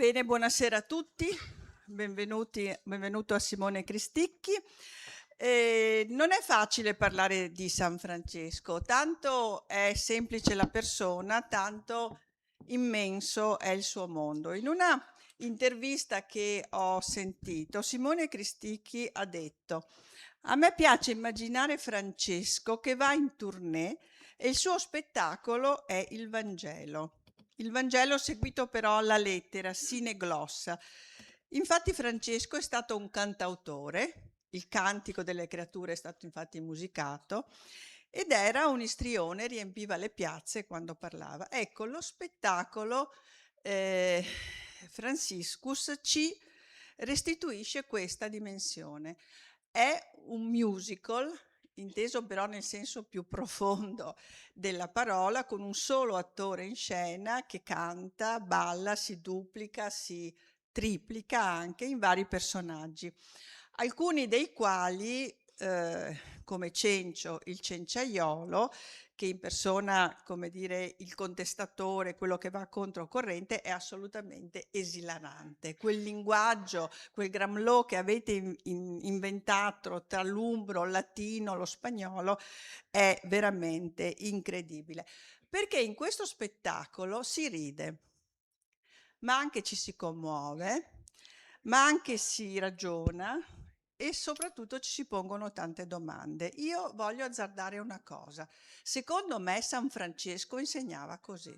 Bene, buonasera a tutti, benvenuto a Simone Cristicchi. Non è facile parlare di San Francesco, tanto è semplice la persona, tanto immenso è il suo mondo. In una intervista che ho sentito, Simone Cristicchi ha detto: a me piace immaginare Francesco che va in tournée e il suo spettacolo è il Vangelo. Il Vangelo seguito però alla lettera, sine glossa. Infatti Francesco è stato un cantautore, il cantico delle creature è stato infatti musicato, ed era un istrione, riempiva le piazze quando parlava. Ecco, lo spettacolo Franciscus ci restituisce questa dimensione. È un musical, inteso però nel senso più profondo della parola, con un solo attore in scena che canta, balla, si duplica, si triplica anche in vari personaggi, alcuni dei quali, come Cencio, il cenciaiolo, che impersona, come dire, il contestatore, quello che va controcorrente, è assolutamente esilarante. Quel linguaggio, quel gramlò che avete inventato tra l'umbro, il latino, lo spagnolo, è veramente incredibile. Perché in questo spettacolo si ride, ma anche ci si commuove, ma anche si ragiona e soprattutto ci si pongono tante domande. Io voglio azzardare una cosa. Secondo me San Francesco insegnava così,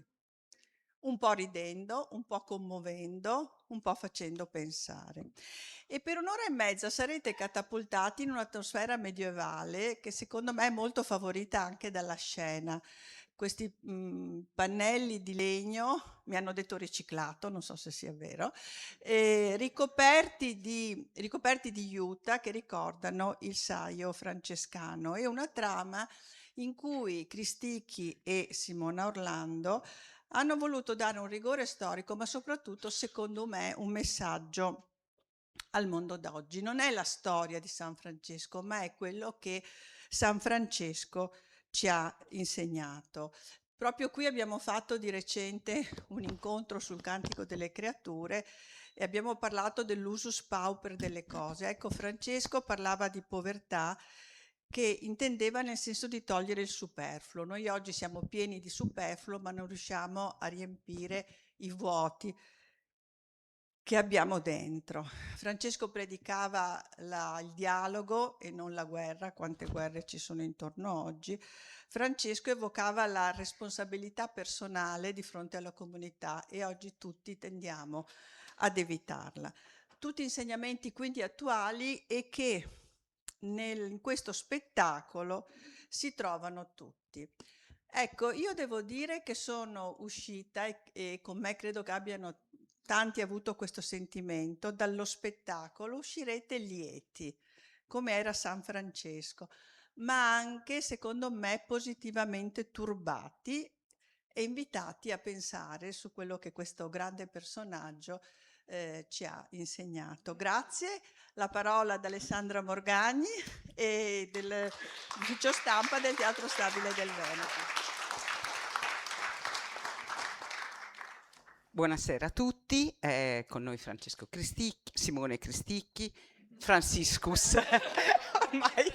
un po' ridendo, un po' commuovendo, un po' facendo pensare. E per un'ora e mezza sarete catapultati in un'atmosfera medievale che secondo me è molto favorita anche dalla scena. Questi pannelli di legno, mi hanno detto riciclato, non so se sia vero, ricoperti di juta che ricordano il saio francescano, e una trama in cui Cristicchi e Simona Orlando hanno voluto dare un rigore storico, ma soprattutto, secondo me, un messaggio al mondo d'oggi. Non è la storia di San Francesco, ma è quello che San Francesco ci ha insegnato. Proprio qui abbiamo fatto di recente un incontro sul Cantico delle Creature e abbiamo parlato dell'usus pauper delle cose. Ecco, Francesco parlava di povertà, che intendeva nel senso di togliere il superfluo. Noi oggi siamo pieni di superfluo, ma non riusciamo a riempire i vuoti che abbiamo dentro. Francesco predicava il dialogo e non la guerra, quante guerre ci sono intorno oggi. Francesco evocava la responsabilità personale di fronte alla comunità e oggi tutti tendiamo ad evitarla. Tutti insegnamenti quindi attuali e che in questo spettacolo si trovano tutti. Ecco, io devo dire che sono uscita e con me credo che abbiano tanti avuto questo sentimento, dallo spettacolo uscirete lieti, come era San Francesco, ma anche, secondo me, positivamente turbati e invitati a pensare su quello che questo grande personaggio ci ha insegnato. Grazie. La parola ad Alessandra Morgagni e dell'ufficio stampa del Teatro Stabile del Veneto. Buonasera a tutti, con noi Francesco Cristicchi, Simone Cristicchi, Franciscus, ormai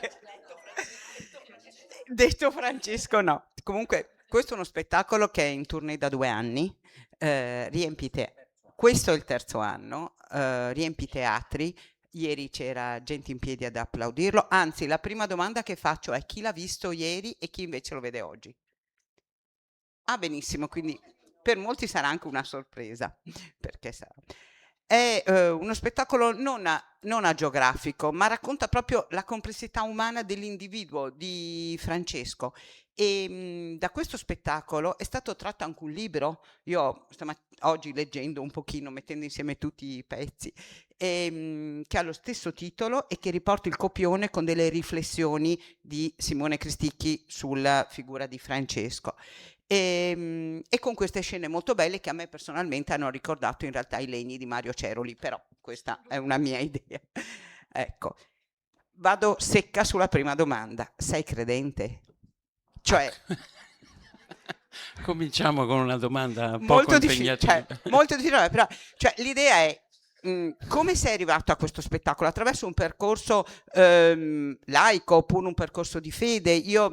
detto Francesco no. Comunque questo è uno spettacolo che è in tournée da 2 anni, riempite, questo è il terzo anno, riempi teatri. Ieri c'era gente in piedi ad applaudirlo, anzi la prima domanda che faccio è chi l'ha visto ieri e chi invece lo vede oggi. Ah, benissimo, quindi per molti sarà anche una sorpresa, perché sarà. È uno spettacolo non agiografico, ma racconta proprio la complessità umana dell'individuo di Francesco. E da questo spettacolo è stato tratto anche un libro. Io oggi leggendo un pochino, mettendo insieme tutti i pezzi, che ha lo stesso titolo e che riporta il copione con delle riflessioni di Simone Cristicchi sulla figura di Francesco. E con queste scene molto belle che a me personalmente hanno ricordato in realtà i legni di Mario Ceroli, però questa è una mia idea. Ecco, vado secca sulla prima domanda. Sei credente? Cioè, Cominciamo con una domanda poco Molto impegnativa. molto difficile, però cioè, l'idea è come sei arrivato a questo spettacolo? Attraverso un percorso laico oppure un percorso di fede? Io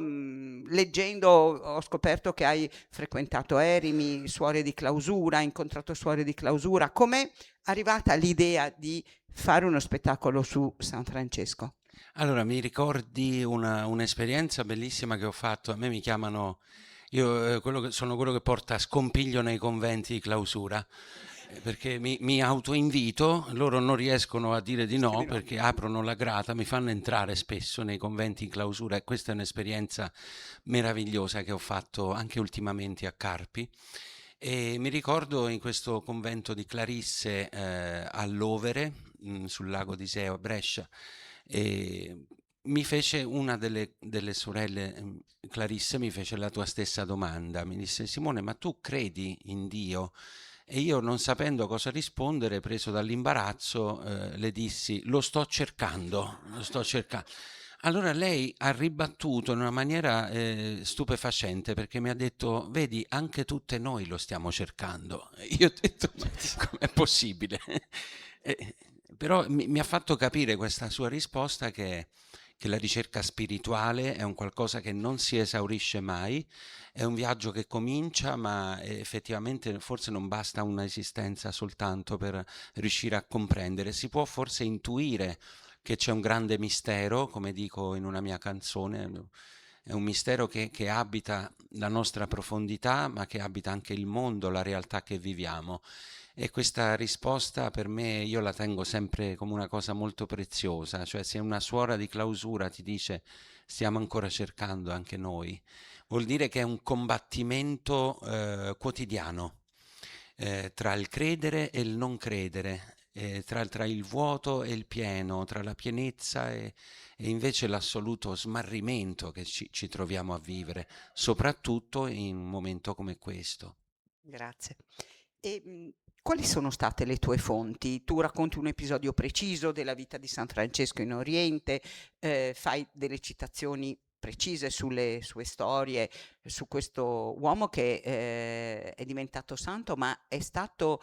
leggendo ho scoperto che hai frequentato eremi, suore di clausura, hai incontrato suore di clausura. Com'è arrivata l'idea di fare uno spettacolo su San Francesco? Allora, mi ricordi un'esperienza bellissima che ho fatto? A me mi chiamano, io sono quello che porta scompiglio nei conventi di clausura, perché mi autoinvito, loro non riescono a dire di no perché aprono la grata, mi fanno entrare spesso nei conventi di clausura, e questa è un'esperienza meravigliosa che ho fatto anche ultimamente a Carpi. E mi ricordo in questo convento di Clarisse all'Overe, sul lago di Iseo a Brescia, e mi fece una delle sorelle, Clarisse, mi fece la tua stessa domanda. Mi disse: Simone, ma tu credi in Dio? E io, non sapendo cosa rispondere, preso dall'imbarazzo, le dissi: lo sto cercando, lo sto cercando. Allora lei ha ribattuto in una maniera stupefacente, perché mi ha detto: vedi, anche tutte noi lo stiamo cercando. Io ho detto: ma com'è possibile? Eh, Però mi ha fatto capire questa sua risposta che la ricerca spirituale è un qualcosa che non si esaurisce mai, è un viaggio che comincia, ma effettivamente forse non basta un'esistenza soltanto per riuscire a comprendere. Si può forse intuire che c'è un grande mistero, come dico in una mia canzone, è un mistero che abita la nostra profondità, ma che abita anche il mondo, la realtà che viviamo. E questa risposta per me io la tengo sempre come una cosa molto preziosa, cioè se una suora di clausura ti dice stiamo ancora cercando anche noi, vuol dire che è un combattimento quotidiano tra il credere e il non credere, tra il vuoto e il pieno, tra la pienezza e invece l'assoluto smarrimento che ci troviamo a vivere, soprattutto in un momento come questo. Grazie. E, quali sono state le tue fonti? Tu racconti un episodio preciso della vita di San Francesco in Oriente, fai delle citazioni precise sulle sue storie, su questo uomo che è diventato santo, ma è stato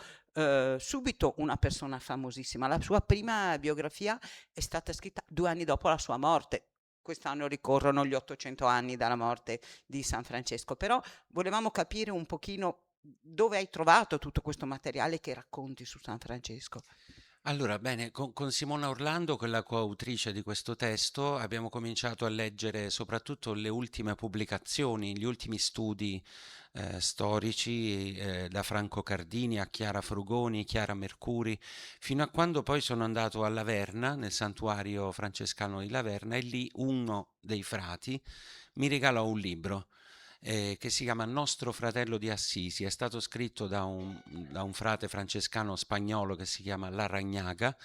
subito una persona famosissima. La sua prima biografia è stata scritta 2 anni dopo la sua morte. Quest'anno ricorrono gli 800 anni dalla morte di San Francesco, però volevamo capire un pochino dove hai trovato tutto questo materiale che racconti su San Francesco. Allora, bene, con Simona Orlando, quella coautrice di questo testo, abbiamo cominciato a leggere soprattutto le ultime pubblicazioni, gli ultimi studi storici, da Franco Cardini a Chiara Frugoni, Chiara Mercuri, fino a quando poi sono andato a Laverna, nel santuario francescano di Laverna, e lì uno dei frati mi regalò un libro che si chiama Nostro fratello di Assisi. È stato scritto da un frate francescano spagnolo che si chiama Larrañaga,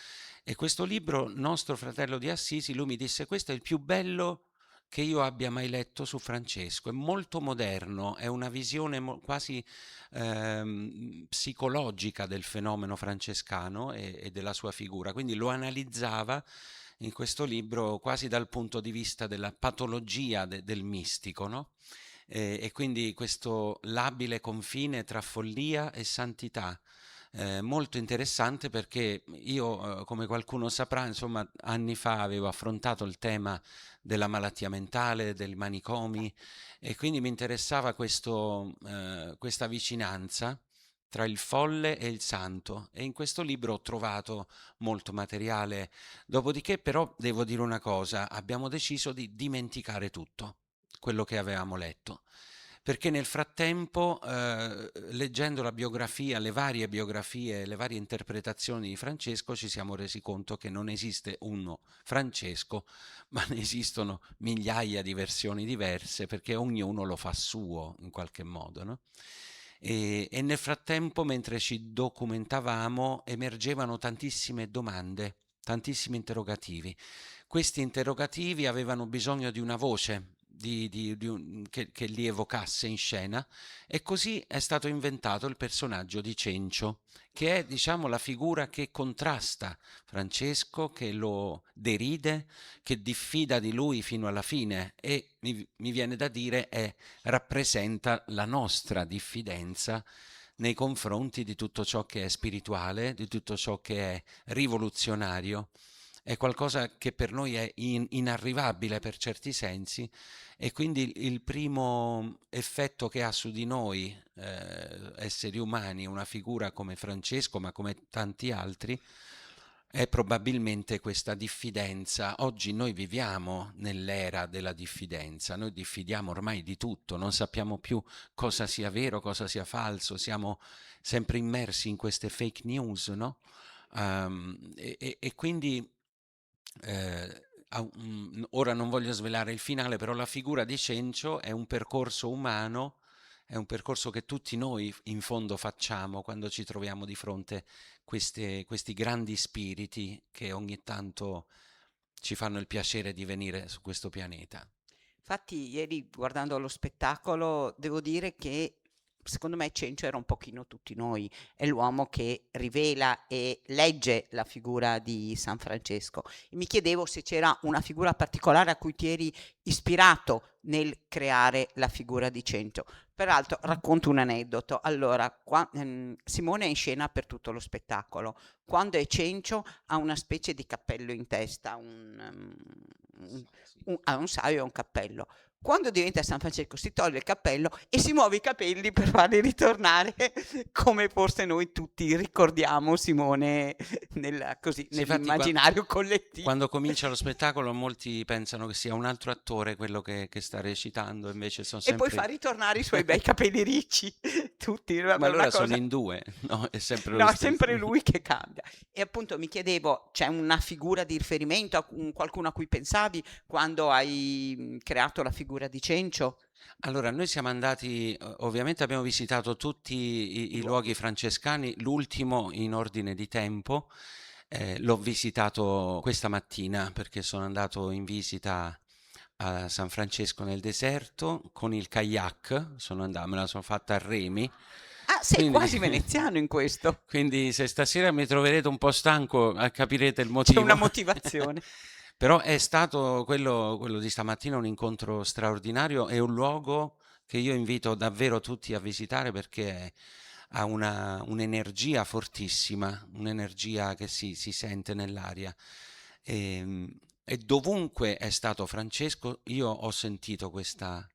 e questo libro, Nostro fratello di Assisi, lui mi disse: questo è il più bello che io abbia mai letto su Francesco, è molto moderno, è una visione quasi psicologica del fenomeno francescano e della sua figura, quindi lo analizzava in questo libro quasi dal punto di vista della patologia del mistico, no? E quindi questo labile confine tra follia e santità, molto interessante, perché io, come qualcuno saprà, insomma, anni fa avevo affrontato il tema della malattia mentale, dei manicomi, e quindi mi interessava questa vicinanza tra il folle e il santo, e in questo libro ho trovato molto materiale. Dopodiché però devo dire una cosa: abbiamo deciso di dimenticare tutto quello che avevamo letto, perché nel frattempo, leggendo la biografia, le varie biografie, le varie interpretazioni di Francesco, ci siamo resi conto che non esiste uno Francesco, ma ne esistono migliaia di versioni diverse, perché ognuno lo fa suo in qualche modo, no? E nel frattempo, mentre ci documentavamo, emergevano tantissime domande, tantissimi interrogativi. Questi interrogativi avevano bisogno di una voce, che li evocasse in scena, e così è stato inventato il personaggio di Cencio, che è, diciamo, la figura che contrasta Francesco, che lo deride, che diffida di lui fino alla fine, e mi viene da dire rappresenta la nostra diffidenza nei confronti di tutto ciò che è spirituale, di tutto ciò che è rivoluzionario. È qualcosa che per noi è inarrivabile per certi sensi, e quindi il primo effetto che ha su di noi, esseri umani, una figura come Francesco, ma come tanti altri, è probabilmente questa diffidenza. Oggi noi viviamo nell'era della diffidenza, noi diffidiamo ormai di tutto, non sappiamo più cosa sia vero, cosa sia falso, siamo sempre immersi in queste fake news, no? E quindi ora non voglio svelare il finale, però la figura di Cencio è un percorso umano, è un percorso che tutti noi in fondo facciamo quando ci troviamo di fronte a questi grandi spiriti che ogni tanto ci fanno il piacere di venire su questo pianeta. Infatti, ieri guardando lo spettacolo, devo dire che secondo me Cencio era un pochino tutti noi, è l'uomo che rivela e legge la figura di San Francesco. E mi chiedevo se c'era una figura particolare a cui ti eri ispirato nel creare la figura di Cencio. Peraltro, racconto un aneddoto. Allora, Simone è in scena per tutto lo spettacolo. Quando è Cencio ha una specie di cappello in testa, ha un saio e un cappello. Quando diventa San Francesco si toglie il cappello e si muove i capelli per farli ritornare come forse noi tutti ricordiamo Simone nell'immaginario collettivo. Quando comincia lo spettacolo molti pensano che sia un altro attore quello che sta recitando, invece sono sempre... E poi fa ritornare i suoi bei capelli ricci, tutti. Ma allora sono in due, no? È sempre lo No, è stesso. sempre lui che cambia. E appunto mi chiedevo, c'è una figura di riferimento, qualcuno a cui pensavi quando hai creato la figura di Cencio? Allora, noi siamo andati, ovviamente abbiamo visitato tutti i luoghi francescani, l'ultimo in ordine di tempo, l'ho visitato questa mattina perché sono andato in visita a San Francesco nel deserto con il kayak, me la sono fatta a remi. Ah, sei quasi veneziano in questo. Quindi se stasera mi troverete un po' stanco, capirete il motivo. C'è una motivazione. Però è stato quello di stamattina un incontro straordinario, è un luogo che io invito davvero tutti a visitare perché ha un'energia fortissima, un'energia che si sente nell'aria. E dovunque è stato Francesco, io ho sentito questa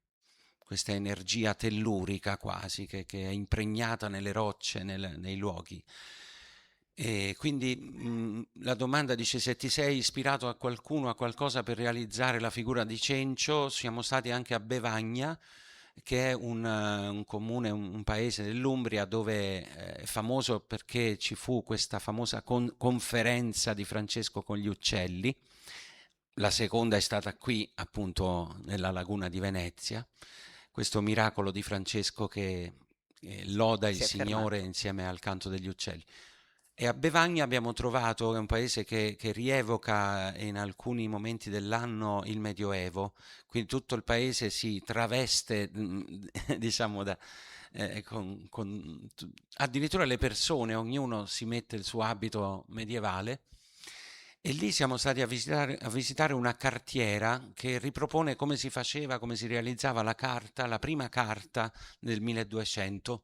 energia tellurica quasi, che è impregnata nelle rocce, nei luoghi. E quindi la domanda dice: se ti sei ispirato a qualcuno, a qualcosa per realizzare la figura di Cencio. Siamo stati anche a Bevagna, che è un comune, un paese dell'Umbria dove è famoso perché ci fu questa famosa conferenza di Francesco con gli uccelli. La seconda è stata qui, appunto, nella laguna di Venezia, questo miracolo di Francesco che loda il Signore insieme al canto degli uccelli. E a Bevagna abbiamo trovato, è un paese che rievoca in alcuni momenti dell'anno il Medioevo, quindi tutto il paese si traveste, diciamo, addirittura le persone, ognuno si mette il suo abito medievale. E lì siamo stati a visitare una cartiera che ripropone come si faceva, come si realizzava la carta, la prima carta del 1200.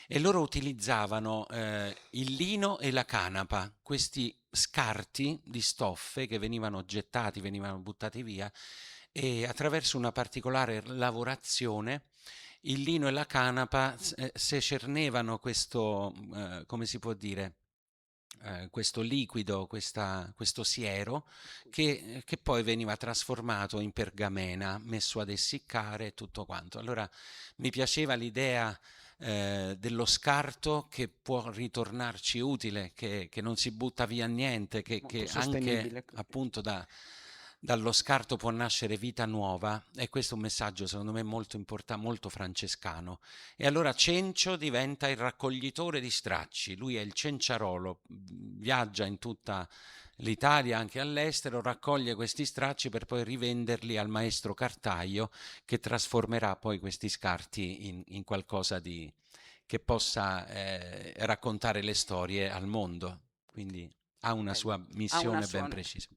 E loro utilizzavano il lino e la canapa, questi scarti di stoffe che venivano gettati, venivano buttati via, e attraverso una particolare lavorazione il lino e la canapa secernevano questo, come si può dire, questo liquido, questo siero, che poi veniva trasformato in pergamena, messo ad essiccare e tutto quanto. Allora mi piaceva l'idea dello scarto che può ritornarci utile, che non si butta via niente, che anche appunto dallo scarto può nascere vita nuova. E questo è un messaggio secondo me molto importante, molto francescano. E allora Cencio diventa il raccoglitore di stracci, lui è il cenciarolo, viaggia in tutta l'Italia anche all'estero, raccoglie questi stracci per poi rivenderli al maestro cartaio, che trasformerà poi questi scarti in qualcosa che possa raccontare le storie al mondo. Quindi ha una sua Ha una missione ben sua... precisa.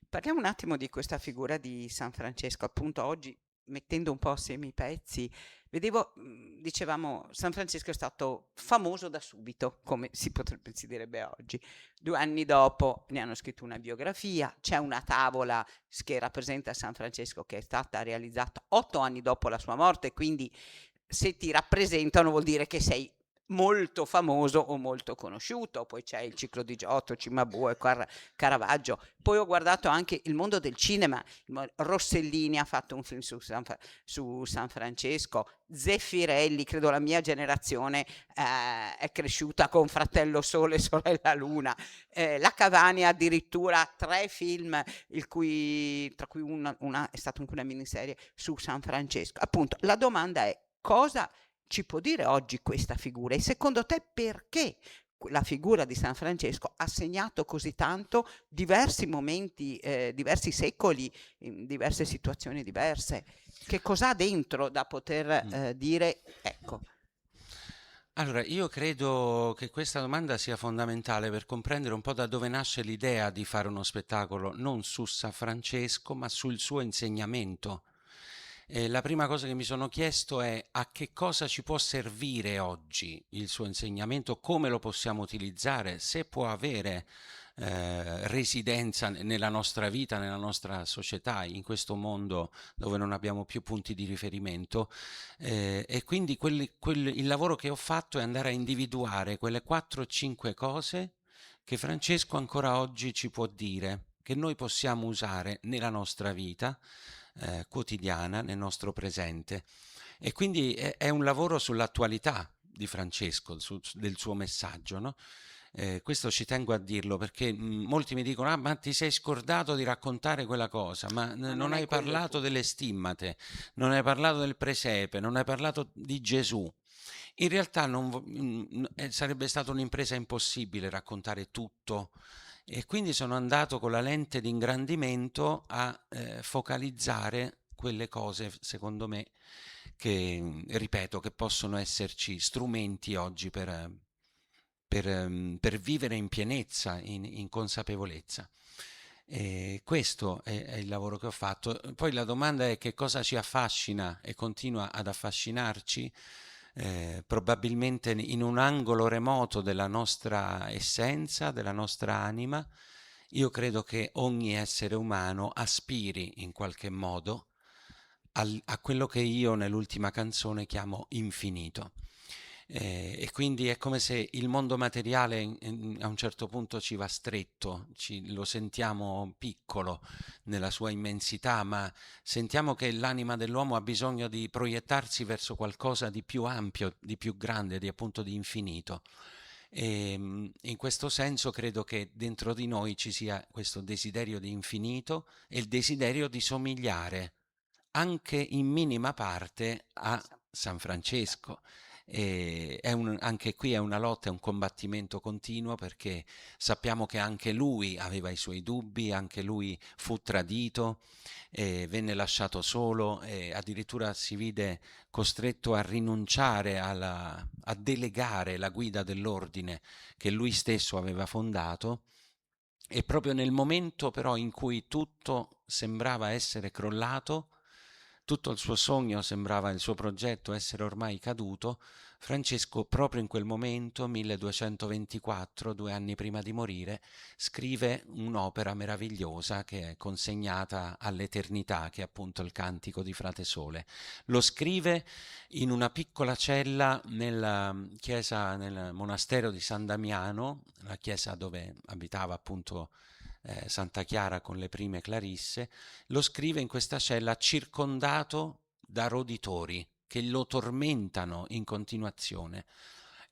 Parliamo un attimo di questa figura di San Francesco, appunto oggi mettendo un po' assieme i pezzi, vedevo, dicevamo, San Francesco è stato famoso da subito, come si direbbe oggi. 2 anni dopo ne hanno scritto una biografia, c'è una tavola che rappresenta San Francesco che è stata realizzata 8 anni dopo la sua morte, quindi se ti rappresentano vuol dire che sei molto famoso o molto conosciuto. Poi c'è il ciclo di Giotto, Cimabue, Caravaggio. Poi ho guardato anche il mondo del cinema. Rossellini ha fatto un film su San Francesco. Zeffirelli, credo la mia generazione è cresciuta con Fratello Sole e Sorella Luna. La Cavani addirittura 3 film, tra cui una è stata anche una miniserie su San Francesco. Appunto, la domanda è: cosa ci può dire oggi questa figura? E secondo te perché la figura di San Francesco ha segnato così tanto diversi momenti, diversi secoli, in diverse situazioni diverse? Che cosa ha dentro da poter dire, ecco? Allora, io credo che questa domanda sia fondamentale per comprendere un po' da dove nasce l'idea di fare uno spettacolo non su San Francesco, ma sul suo insegnamento. La prima cosa che mi sono chiesto è: a che cosa ci può servire oggi il suo insegnamento, come lo possiamo utilizzare, se può avere residenza nella nostra vita, nella nostra società, in questo mondo dove non abbiamo più punti di riferimento. E quindi il lavoro che ho fatto è andare a individuare quelle 4 o 5 cose che Francesco ancora oggi ci può dire, che noi possiamo usare nella nostra vita quotidiana, nel nostro presente. E quindi è un lavoro sull'attualità di Francesco, del suo messaggio, no? Questo ci tengo a dirlo perché molti mi dicono: ah, ma ti sei scordato di raccontare quella cosa, ma non hai parlato delle stimmate, non hai parlato del presepe, non hai parlato di Gesù. In realtà sarebbe stata un'impresa impossibile raccontare tutto, e quindi sono andato con la lente di ingrandimento a focalizzare quelle cose, secondo me, che, ripeto, che possono esserci strumenti oggi per vivere in pienezza, in consapevolezza. E questo è il lavoro che ho fatto. Poi la domanda è: che cosa ci affascina e continua ad affascinarci? Probabilmente in un angolo remoto della nostra essenza, della nostra anima. Io credo che ogni essere umano aspiri in qualche modo a quello che io nell'ultima canzone chiamo infinito. E quindi è come se il mondo materiale a un certo punto ci va stretto, lo sentiamo piccolo nella sua immensità, ma sentiamo che l'anima dell'uomo ha bisogno di proiettarsi verso qualcosa di più ampio, di più grande, appunto di infinito. E in questo senso credo che dentro di noi ci sia questo desiderio di infinito e il desiderio di somigliare anche in minima parte a San Francesco. Anche qui è una lotta, è un combattimento continuo, perché sappiamo che anche lui aveva i suoi dubbi, anche lui fu tradito, venne lasciato solo e addirittura si vide costretto a rinunciare a delegare la guida dell'ordine che lui stesso aveva fondato. E proprio nel momento però in cui tutto sembrava essere crollato, tutto il suo sogno sembrava, il suo progetto essere ormai caduto, Francesco proprio in quel momento, 1224, 2 anni prima di morire, scrive un'opera meravigliosa che è consegnata all'eternità, che è appunto il Cantico di Frate Sole. Lo scrive in una piccola cella nella chiesa, nel monastero di San Damiano, la chiesa dove abitava appunto Santa Chiara con le prime Clarisse. Lo scrive in questa cella circondato da roditori che lo tormentano in continuazione.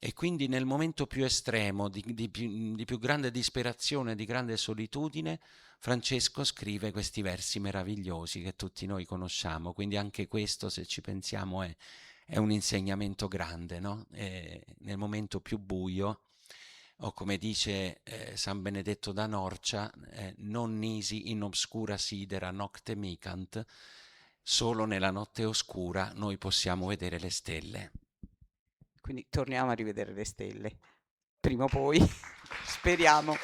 E quindi nel momento più estremo, di più grande disperazione, di grande solitudine, Francesco scrive questi versi meravigliosi che tutti noi conosciamo. Quindi anche questo, se ci pensiamo, è un insegnamento grande, no? Nel momento più buio o come dice San Benedetto da Norcia, non nisi in obscura sidera nocte micant, solo nella notte oscura noi possiamo vedere le stelle. Quindi torniamo a rivedere le stelle, prima o poi, speriamo.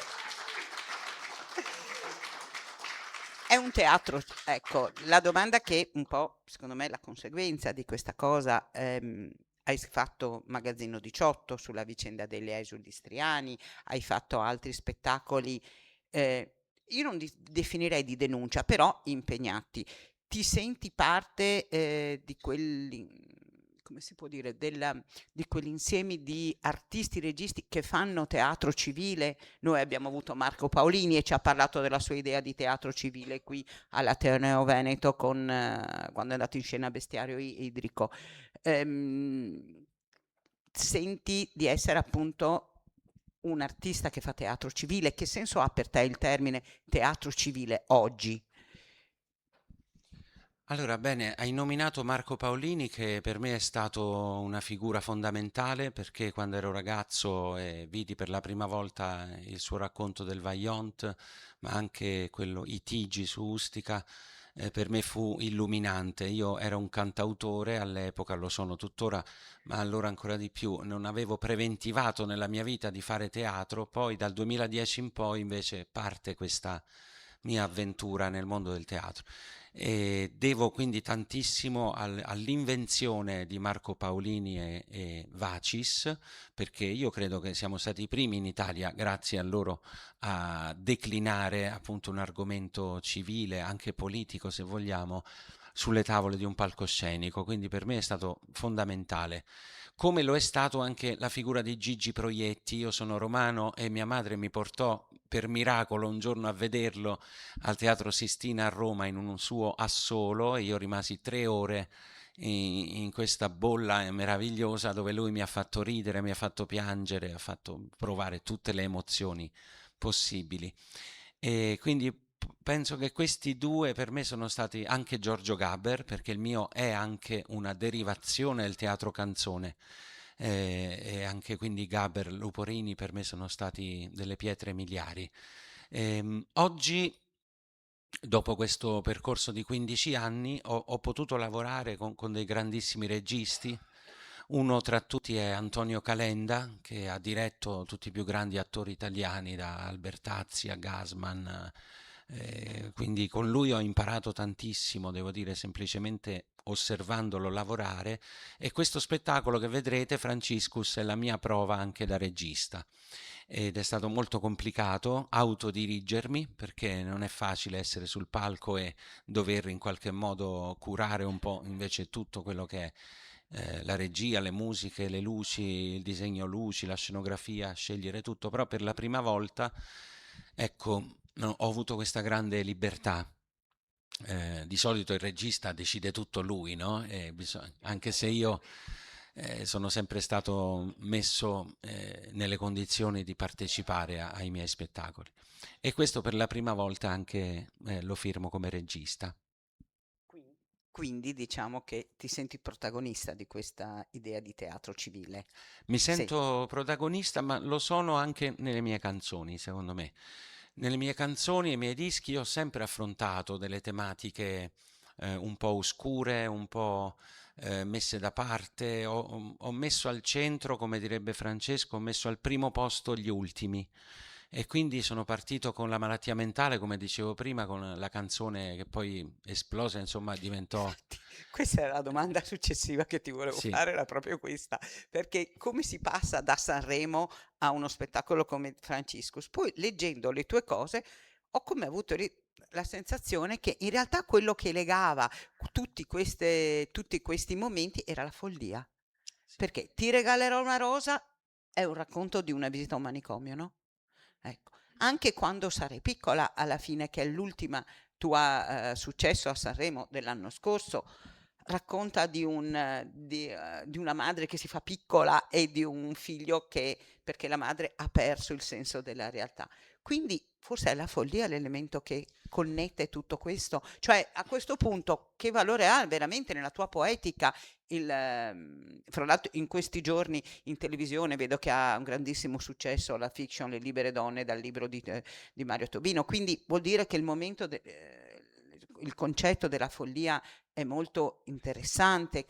È un teatro, ecco, la domanda che un po', secondo me, è la conseguenza di questa cosa, hai fatto Magazzino 18 sulla vicenda degli esuli istriani, hai fatto altri spettacoli, io non definirei di denuncia, però impegnati. Ti senti parte di quelli, come si può dire, di quell'insieme di artisti, registi che fanno teatro civile? Noi abbiamo avuto Marco Paolini e ci ha parlato della sua idea di teatro civile qui all'Ateneo Veneto quando è andato in scena Bestiario Idrico. Senti di essere appunto un artista che fa teatro civile? Che senso ha per te il termine teatro civile oggi? Allora, bene, hai nominato Marco Paolini, che per me è stato una figura fondamentale, perché quando ero ragazzo e vidi per la prima volta il suo racconto del Vaillant, ma anche quello I Tigi su Ustica, per me fu illuminante. Io ero un cantautore all'epoca, lo sono tuttora, ma allora ancora di più. Non avevo preventivato nella mia vita di fare teatro, poi dal 2010 in poi invece parte questa mia avventura nel mondo del teatro. E devo quindi tantissimo all'invenzione di Marco Paolini e Vacis, perché io credo che siamo stati i primi in Italia, grazie a loro, a declinare appunto un argomento civile, anche politico se vogliamo, sulle tavole di un palcoscenico, quindi per me è stato fondamentale. Come lo è stato anche la figura di Gigi Proietti. Io sono romano e mia madre mi portò per miracolo un giorno a vederlo al Teatro Sistina a Roma in un suo assolo, e io rimasi 3 ore in questa bolla meravigliosa dove lui mi ha fatto ridere, mi ha fatto piangere, ha fatto provare tutte le emozioni possibili. E quindi penso che questi due per me sono stati, anche Giorgio Gaber, perché il mio è anche una derivazione del teatro canzone. E anche quindi Gaber, Luporini per me sono stati delle pietre miliari. Oggi, dopo questo percorso di 15 anni, ho potuto lavorare con dei grandissimi registi. Uno tra tutti è Antonio Calenda, che ha diretto tutti i più grandi attori italiani, da Albertazzi a Gassman. Quindi con lui ho imparato tantissimo, devo dire, semplicemente osservandolo lavorare. E questo spettacolo che vedrete, Franciscus, è la mia prova anche da regista. Ed è stato molto complicato autodirigermi, perché non è facile essere sul palco e dover in qualche modo curare un po' invece tutto quello che è la regia, le musiche, le luci, il disegno luci, la scenografia, scegliere tutto. Però per la prima volta, ecco, no, ho avuto questa grande libertà. Di solito il regista decide tutto lui, no? Anche se io sono sempre stato messo nelle condizioni di partecipare ai miei spettacoli. E questo per la prima volta anche lo firmo come regista. Quindi diciamo che ti senti protagonista di questa idea di teatro civile. Mi Sì. sento protagonista, ma lo sono anche nelle mie canzoni, secondo me. Nelle mie canzoni e nei miei dischi ho sempre affrontato delle tematiche un po' oscure, un po' messe da parte. Ho messo al centro, come direbbe Francesco, ho messo al primo posto gli ultimi. E quindi sono partito con la malattia mentale, come dicevo prima, con la canzone che poi esplose, insomma, diventò... Infatti, questa era la domanda successiva che ti volevo Sì. fare, era proprio questa, perché come si passa da Sanremo a uno spettacolo come Franciscus? Poi leggendo le tue cose ho come avuto la sensazione che in realtà quello che legava tutti questi momenti era la follia, perché Ti regalerò una rosa è un racconto di una visita a un manicomio, no? Ecco, anche quando sarai piccola, alla fine, che è l'ultima tua successo a Sanremo dell'anno scorso, racconta di una madre che si fa piccola e di un figlio che, perché la madre ha perso il senso della realtà. Quindi forse è la follia l'elemento che connette tutto questo. Cioè, a questo punto, che valore ha veramente nella tua poetica fra l'altro in questi giorni in televisione vedo che ha un grandissimo successo la fiction Le libere donne dal libro di Mario Tobino, quindi vuol dire che il concetto della follia è molto interessante,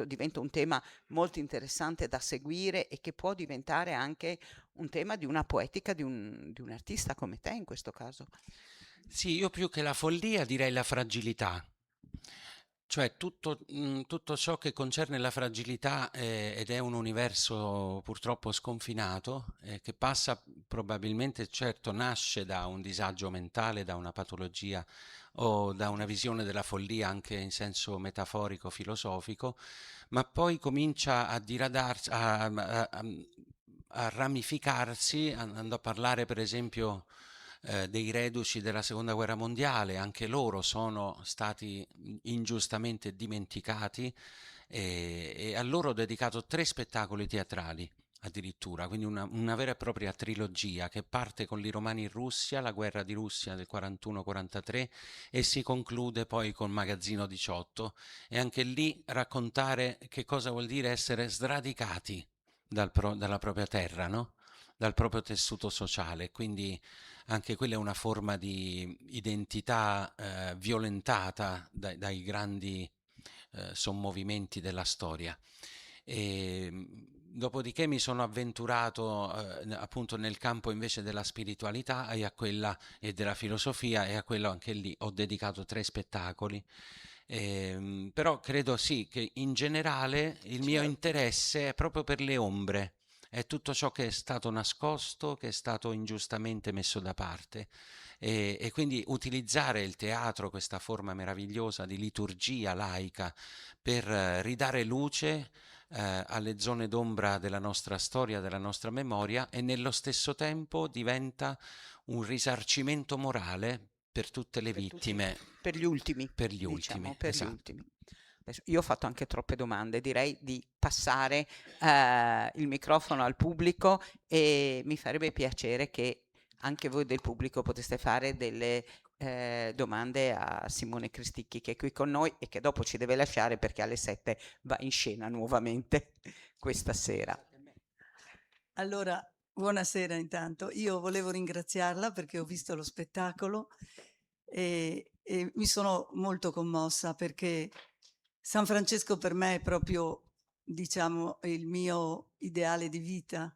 diventa un tema molto interessante da seguire e che può diventare anche un tema di una poetica di un artista come te in questo caso. Sì, io più che la follia direi la fragilità. Cioè tutto ciò che concerne la fragilità ed è un universo purtroppo sconfinato, che passa probabilmente, certo, nasce da un disagio mentale, da una patologia o da una visione della follia anche in senso metaforico, filosofico, ma poi comincia a diradarsi, a ramificarsi, andando a parlare per esempio dei reduci della seconda guerra mondiale, anche loro sono stati ingiustamente dimenticati e a loro ho dedicato 3 spettacoli teatrali addirittura, quindi una vera e propria trilogia che parte con i Romani in Russia, la guerra di Russia del 41-43 e si conclude poi con Magazzino 18 e anche lì raccontare che cosa vuol dire essere sradicati dalla propria terra, no? Dal proprio tessuto sociale, quindi anche quella è una forma di identità violentata dai grandi sommovimenti della storia. E, dopodiché mi sono avventurato appunto nel campo invece della spiritualità e a quella e della filosofia e a quello anche lì ho dedicato 3 spettacoli. Però credo sì che in generale il mio interesse è proprio per le ombre, è tutto ciò che è stato nascosto, che è stato ingiustamente messo da parte. E quindi utilizzare il teatro, questa forma meravigliosa di liturgia laica, per ridare luce alle zone d'ombra della nostra storia, della nostra memoria e nello stesso tempo diventa un risarcimento morale per tutte le vittime, Per gli ultimi, per gli diciamo, ultimi, per gli esatto. ultimi. Adesso, io ho fatto anche troppe domande, direi di passare il microfono al pubblico e mi farebbe piacere che anche voi del pubblico poteste fare delle domande a Simone Cristicchi che è qui con noi e che dopo ci deve lasciare perché alle 7 va in scena nuovamente questa sera. Allora, buonasera intanto. Io volevo ringraziarla perché ho visto lo spettacolo e mi sono molto commossa perché San Francesco per me è proprio, diciamo, il mio ideale di vita.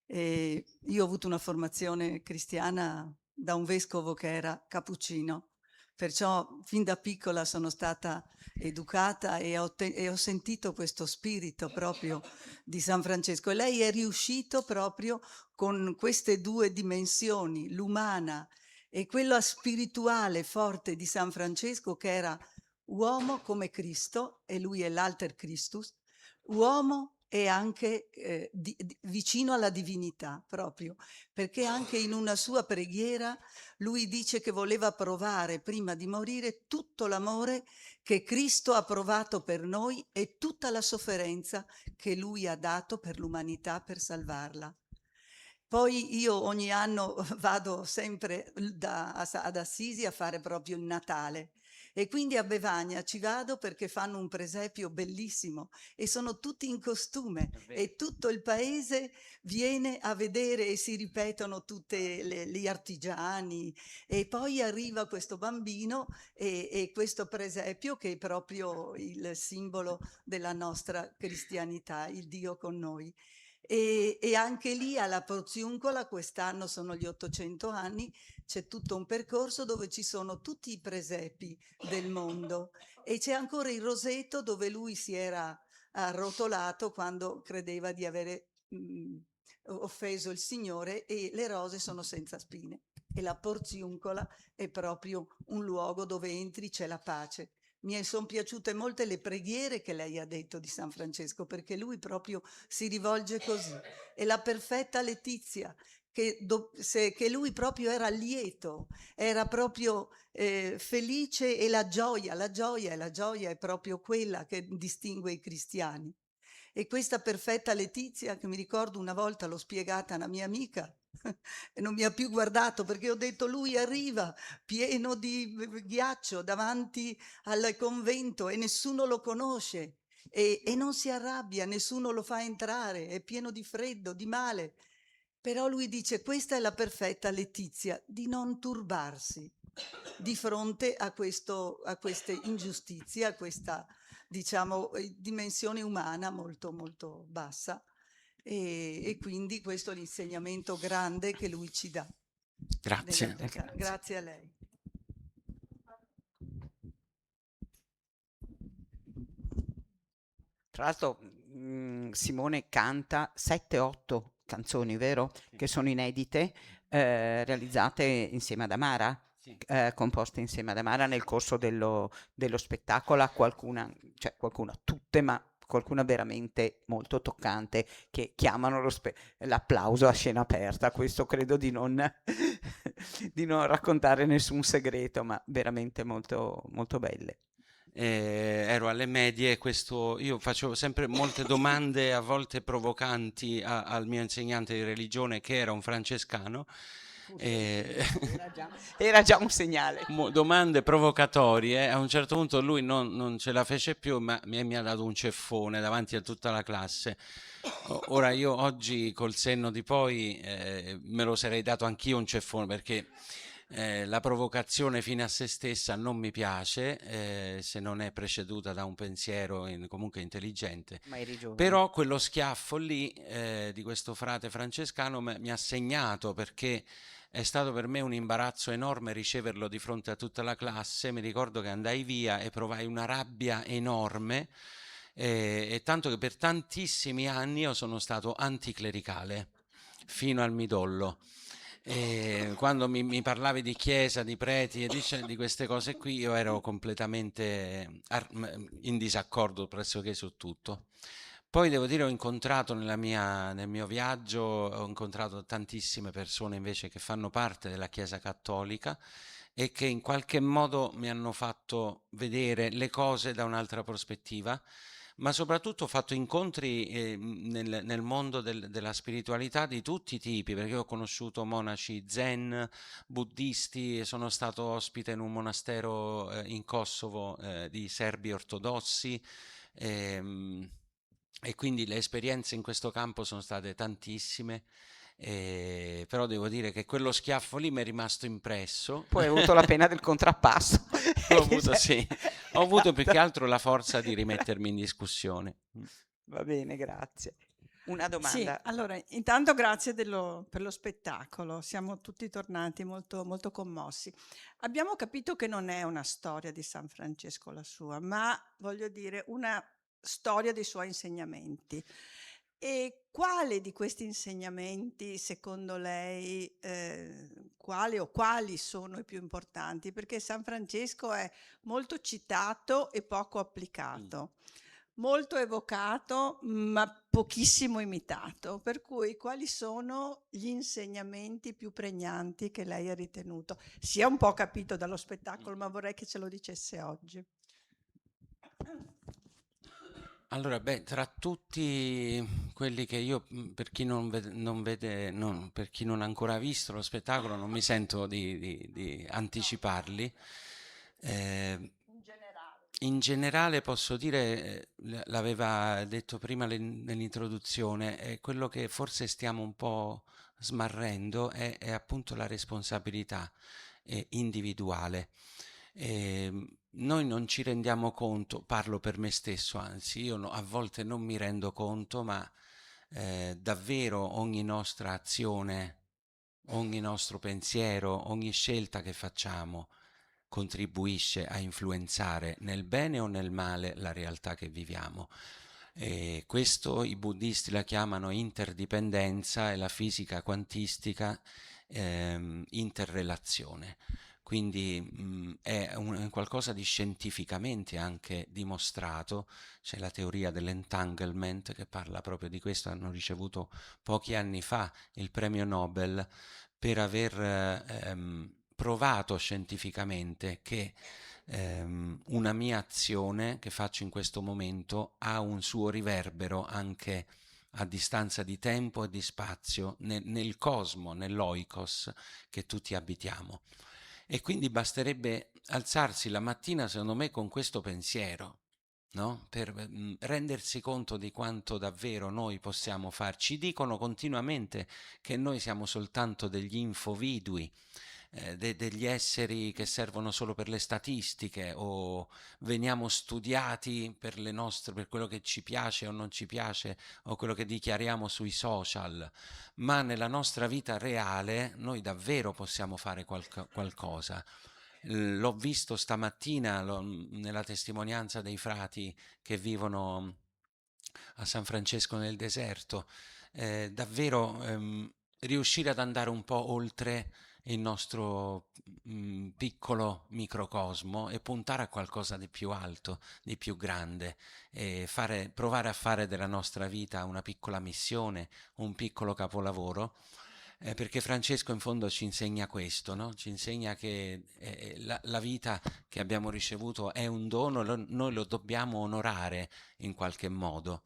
E io ho avuto una formazione cristiana da un vescovo che era cappuccino, perciò fin da piccola sono stata educata e ho sentito questo spirito proprio di San Francesco e lei è riuscito proprio con queste 2 dimensioni, l'umana e quella spirituale forte di San Francesco che era uomo come Cristo e lui è l'alter Christus, uomo e anche vicino alla divinità proprio, perché anche in una sua preghiera lui dice che voleva provare prima di morire tutto l'amore che Cristo ha provato per noi e tutta la sofferenza che lui ha dato per l'umanità per salvarla. Poi io ogni anno vado sempre ad Assisi a fare proprio il Natale e quindi a Bevagna ci vado perché fanno un presepio bellissimo e sono tutti in costume e tutto il paese viene a vedere e si ripetono tutti gli artigiani e poi arriva questo bambino e questo presepio che è proprio il simbolo della nostra cristianità, il Dio con noi. E anche lì alla Porziuncola, quest'anno sono gli 800 anni, c'è tutto un percorso dove ci sono tutti i presepi del mondo e c'è ancora il roseto dove lui si era arrotolato quando credeva di avere offeso il Signore e le rose sono senza spine. E la Porziuncola è proprio un luogo dove entri, c'è la pace. Mi sono piaciute molte le preghiere che lei ha detto di San Francesco, perché lui proprio si rivolge così. E la perfetta Letizia, che lui proprio era lieto, era proprio felice e la gioia è proprio quella che distingue i cristiani. E questa perfetta Letizia, che mi ricordo una volta l'ho spiegata a una mia amica e non mi ha più guardato perché ho detto lui arriva pieno di ghiaccio davanti al convento e nessuno lo conosce e non si arrabbia, nessuno lo fa entrare, è pieno di freddo, di male. Però lui dice questa è la perfetta Letizia, di non turbarsi di fronte a queste ingiustizie, a questa diciamo dimensione umana molto molto bassa e quindi questo è l'insegnamento grande che lui ci dà. Grazie. Grazie a lei. Tra l'altro Simone canta 7-8 canzoni, vero? Che sono inedite, realizzate insieme ad Amara, Sì. composte insieme ad Amara nel corso dello spettacolo, qualcuna, tutte, ma qualcuna veramente molto toccante, che chiamano l'applauso a scena aperta. Questo credo di non, di non raccontare nessun segreto, ma veramente molto, molto belle. Ero alle medie, io facevo sempre molte domande, a volte provocanti, al mio insegnante di religione, che era un francescano. Era già un segnale. Domande provocatorie. A un certo punto lui non ce la fece più, ma mi ha dato un ceffone davanti a tutta la classe. Ora io oggi, col senno di poi, me lo sarei dato anch'io un ceffone, perché la provocazione fine a se stessa non mi piace, se non è preceduta da un pensiero comunque intelligente. Ma eri giovane. Però quello schiaffo lì di questo frate francescano mi ha segnato, perché è stato per me un imbarazzo enorme riceverlo di fronte a tutta la classe. Mi ricordo che andai via e provai una rabbia enorme, e tanto che per tantissimi anni io sono stato anticlericale fino al midollo. Quando mi parlavi di chiesa, di preti e di queste cose qui, io ero completamente in disaccordo pressoché su tutto. Poi devo dire, ho incontrato nel mio viaggio, ho incontrato tantissime persone invece che fanno parte della Chiesa Cattolica e che in qualche modo mi hanno fatto vedere le cose da un'altra prospettiva, ma soprattutto ho fatto incontri nel mondo della spiritualità di tutti i tipi, perché ho conosciuto monaci zen, buddisti, sono stato ospite in un monastero in Kosovo di serbi ortodossi. E quindi le esperienze in questo campo sono state tantissime, però devo dire che quello schiaffo lì mi è rimasto impresso. Poi hai avuto la pena del contrappasso. Sì, ho avuto più che altro la forza di rimettermi in discussione. Va bene, grazie. Una Sì, domanda. allora, intanto grazie per lo spettacolo, siamo tutti tornati molto, molto commossi. Abbiamo capito che non è una storia di San Francesco la sua, ma voglio dire una storia dei suoi insegnamenti. E quale di questi insegnamenti, secondo lei, quali sono i più importanti? Perché San Francesco è molto citato e poco applicato. Molto evocato, ma pochissimo imitato. Per cui quali sono gli insegnamenti più pregnanti che lei ha ritenuto? Si è un po' capito dallo spettacolo, ma vorrei che ce lo dicesse oggi. Allora, tra tutti quelli che io, per chi per chi non ha ancora visto lo spettacolo, non mi sento di anticiparli. In generale posso dire, l'aveva detto prima nell'introduzione, quello che forse stiamo un po' smarrendo è appunto la responsabilità individuale. Noi non ci rendiamo conto, parlo per me stesso, anzi io a volte non mi rendo conto, ma davvero ogni nostra azione, ogni nostro pensiero, ogni scelta che facciamo contribuisce a influenzare nel bene o nel male la realtà che viviamo. E questo i buddisti la chiamano interdipendenza e la fisica quantistica interrelazione. Quindi è qualcosa di scientificamente anche dimostrato. C'è la teoria dell'entanglement che parla proprio di questo. Hanno ricevuto pochi anni fa il premio Nobel per aver provato scientificamente che una mia azione che faccio in questo momento ha un suo riverbero anche a distanza di tempo e di spazio nel cosmo, nell'oikos che tutti abitiamo. E quindi basterebbe alzarsi la mattina, secondo me, con questo pensiero, no? Per rendersi conto di quanto davvero noi possiamo fare. Ci dicono continuamente che noi siamo soltanto degli infovidui, degli esseri che servono solo per le statistiche, o veniamo studiati per quello che ci piace o non ci piace, o quello che dichiariamo sui social, ma nella nostra vita reale noi davvero possiamo fare qualcosa. L'ho visto stamattina nella testimonianza dei frati che vivono a San Francesco nel deserto. Davvero riuscire ad andare un po' oltre il nostro piccolo microcosmo e puntare a qualcosa di più alto, di più grande, e provare a fare della nostra vita una piccola missione, un piccolo capolavoro. Perché Francesco in fondo ci insegna questo, no? Ci insegna che la vita che abbiamo ricevuto è un dono, noi lo dobbiamo onorare in qualche modo,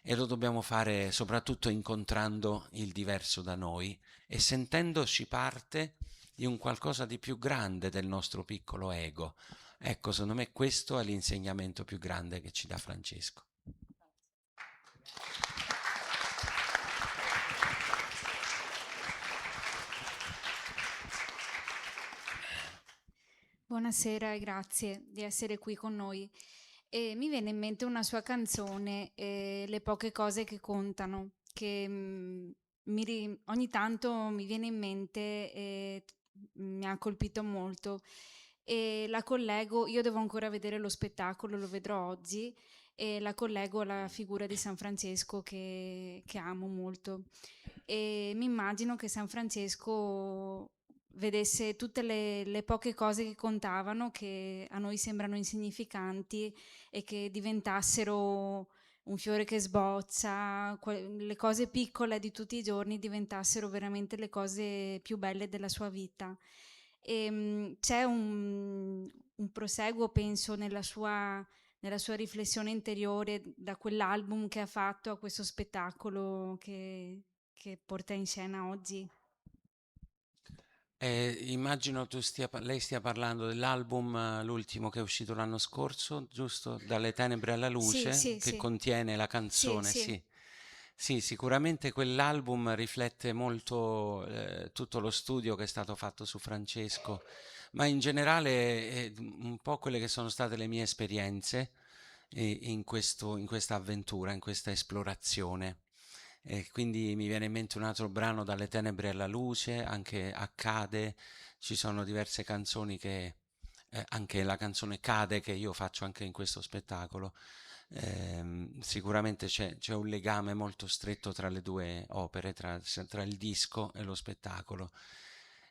e lo dobbiamo fare soprattutto incontrando il diverso da noi e sentendoci parte di un qualcosa di più grande del nostro piccolo ego. Ecco, secondo me questo è l'insegnamento più grande che ci dà Francesco. Buonasera e grazie di essere qui con noi. E mi viene in mente una sua canzone, Le poche cose che contano, che ogni tanto mi viene in mente e mi ha colpito molto. E la collego, io devo ancora vedere lo spettacolo, lo vedrò oggi, e la collego alla figura di San Francesco che amo molto. E mi immagino che San Francesco vedesse tutte le poche cose che contavano, che a noi sembrano insignificanti, e che diventassero un fiore che sboccia, le cose piccole di tutti i giorni diventassero veramente le cose più belle della sua vita. E c'è un proseguo, penso, nella sua riflessione interiore, da quell'album che ha fatto a questo spettacolo che porta in scena oggi. Immagino lei stia parlando dell'album, l'ultimo che è uscito l'anno scorso, giusto? Dalle tenebre alla luce, Sì, che sì, contiene la sì, canzone, sì. sì. Sì, sicuramente quell'album riflette molto tutto lo studio che è stato fatto su Francesco, ma in generale un po' quelle che sono state le mie esperienze in questa avventura, in questa esplorazione. E quindi mi viene in mente un altro brano, Dalle tenebre alla luce, anche Accade, ci sono diverse canzoni che, anche la canzone Cade che io faccio anche in questo spettacolo. Sicuramente c'è un legame molto stretto tra le due opere, tra il disco e lo spettacolo.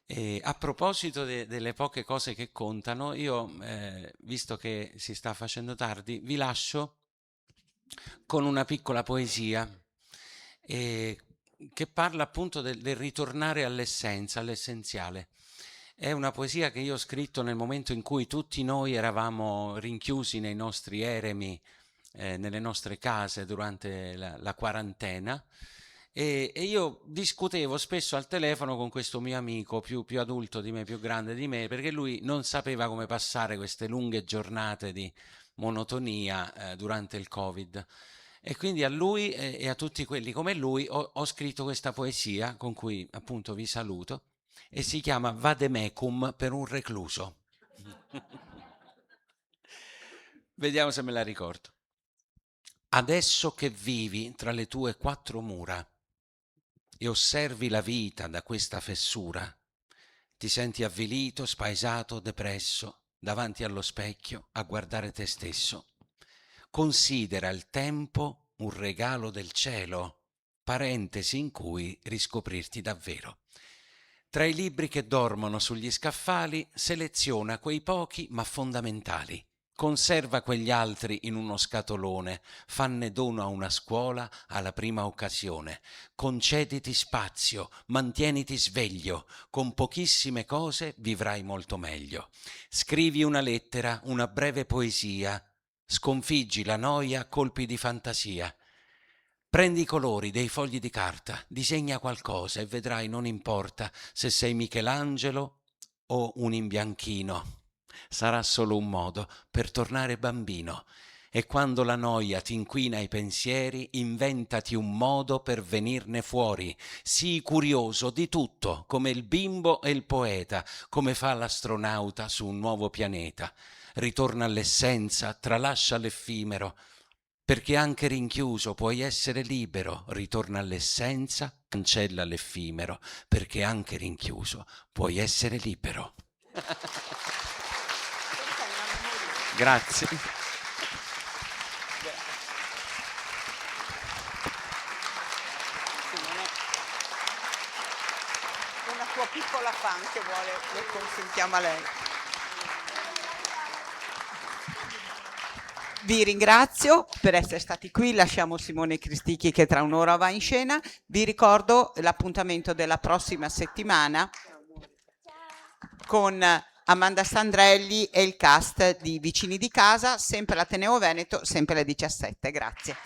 E a proposito delle poche cose che contano, io, visto che si sta facendo tardi, vi lascio con una piccola poesia eh, che parla appunto del ritornare all'essenza, all'essenziale. È una poesia che io ho scritto nel momento in cui tutti noi eravamo rinchiusi nei nostri eremi, nelle nostre case durante la quarantena, e io discutevo spesso al telefono con questo mio amico più adulto di me, più grande di me, perché lui non sapeva come passare queste lunghe giornate di monotonia durante il Covid. E quindi a lui e a tutti quelli come lui ho scritto questa poesia con cui appunto vi saluto, e si chiama Vademecum per un recluso. Vediamo se me la ricordo. Adesso che vivi tra le tue quattro mura e osservi la vita da questa fessura, ti senti avvilito, spaesato, depresso, davanti allo specchio a guardare te stesso. Considera il tempo un regalo del cielo, parentesi in cui riscoprirti davvero. Tra i libri che dormono sugli scaffali, seleziona quei pochi ma fondamentali, conserva quegli altri in uno scatolone, fanne dono a una scuola alla prima occasione. Concediti spazio, mantieniti sveglio, con pochissime cose vivrai molto meglio. Scrivi una lettera, una breve poesia, sconfiggi la noia a colpi di fantasia. Prendi i colori dei fogli di carta, disegna qualcosa e vedrai, non importa se sei Michelangelo o un imbianchino. Sarà solo un modo per tornare bambino. E quando la noia ti inquina i pensieri, inventati un modo per venirne fuori. Sii curioso di tutto, come il bimbo e il poeta, come fa l'astronauta su un nuovo pianeta. Ritorna all'essenza, tralascia l'effimero, perché anche rinchiuso puoi essere libero. Ritorna all'essenza, cancella l'effimero, perché anche rinchiuso puoi essere libero. Grazie. Una tua piccola fan che vuole, lo consentiamo a lei. Vi ringrazio per essere stati qui, lasciamo Simone Cristicchi che tra un'ora va in scena. Vi ricordo l'appuntamento della prossima settimana con Amanda Sandrelli e il cast di Vicini di Casa, sempre all'Ateneo Veneto, sempre alle 17. Grazie.